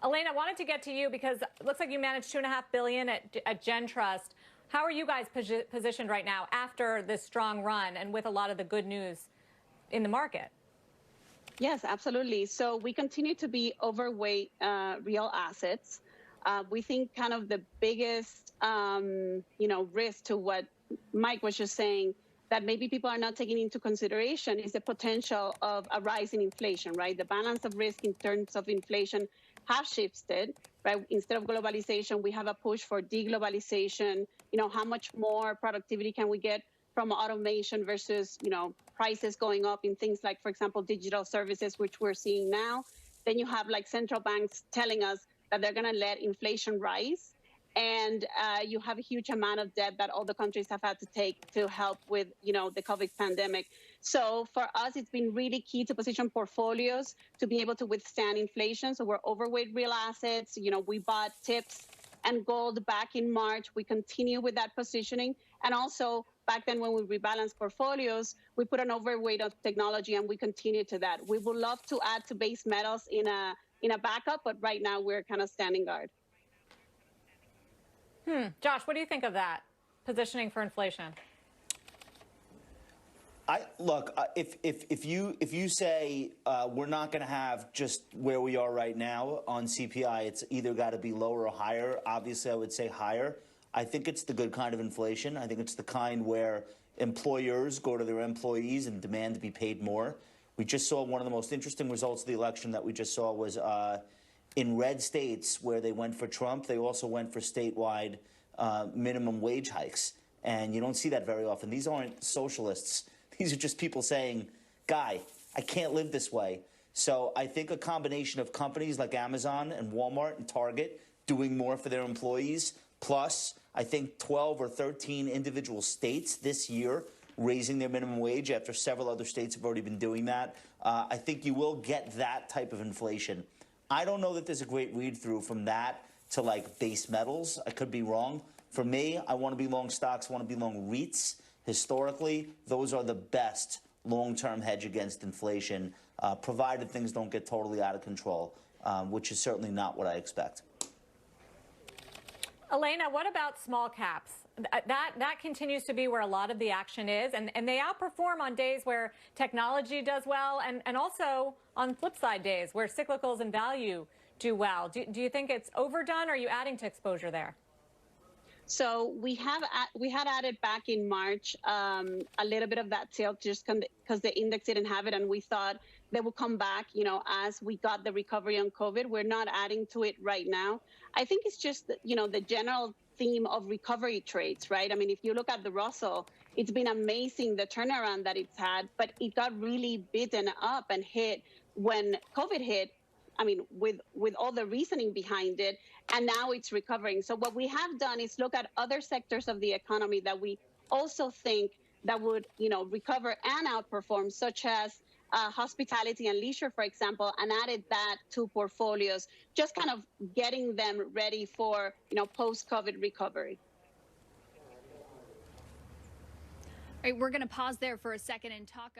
Elena, I wanted to get to you because it looks like you managed $2.5 billion at GenTrust. How are you guys positioned right now after this strong run and with a lot of the good news in the market? Yes, absolutely. So we continue to be overweight real assets. We think kind of the biggest, risk to what Mike was just saying, that maybe people are not taking into consideration is the potential of a rise in inflation, right? The balance of risk in terms of inflation have shifted, right? Instead of globalization, we have a push for deglobalization. How much more productivity can we get from automation versus, prices going up in things like, for example, digital services, which we're seeing now. Then you have like central banks telling us that they're going to let inflation rise. And you have a huge amount of debt that all the countries have had to take to help with, the COVID pandemic. So for us, it's been really key to position portfolios to be able to withstand inflation. So we're overweight real assets. We bought tips and gold back in March. We continue with that positioning. And also back then when we rebalanced portfolios, we put an overweight of technology and we continue to that. We would love to add to base metals in a backup, but right now we're kind of standing guard. Josh, what do you think of that positioning for inflation? Look, if you say we're not going to have just where we are right now on CPI, it's either got to be lower or higher. Obviously, I would say higher. I think it's the good kind of inflation. I think it's the kind where employers go to their employees and demand to be paid more. We just saw one of the most interesting results of the election that we just saw was in red states where they went for Trump, they also went for statewide minimum wage hikes. And you don't see that very often. These aren't socialists. These are just people saying, guy, I can't live this way. So I think a combination of companies like Amazon and Walmart and Target doing more for their employees, plus I think 12 or 13 individual states this year raising their minimum wage after several other states have already been doing that. I think you will get that type of inflation. I don't know that there's a great read-through from that to like base metals. I could be wrong. For me, I want to be long stocks, I want to be long REITs. Historically, those are the best long-term hedge against inflation, provided things don't get totally out of control, which is certainly not what I expect. Elena, what about small caps? That continues to be where a lot of the action is, and they outperform on days where technology does well, and also on flip side days where cyclicals and value do well. Do you think it's overdone, or are you adding to exposure there? So we had added back in March a little bit of that tilt just because the index didn't have it, and we thought they would come back, as we got the recovery on COVID. We're not adding to it right now. I think it's just, the general theme of recovery trades, right? I mean, if you look at the Russell, it's been amazing the turnaround that it's had, but it got really beaten up and hit when COVID hit. I mean, with all the reasoning behind it, and now it's recovering. So what we have done is look at other sectors of the economy that we also think that would, recover and outperform, such as hospitality and leisure, for example, and added that to portfolios, just kind of getting them ready for, post-COVID recovery. All right, we're going to pause there for a second and talk.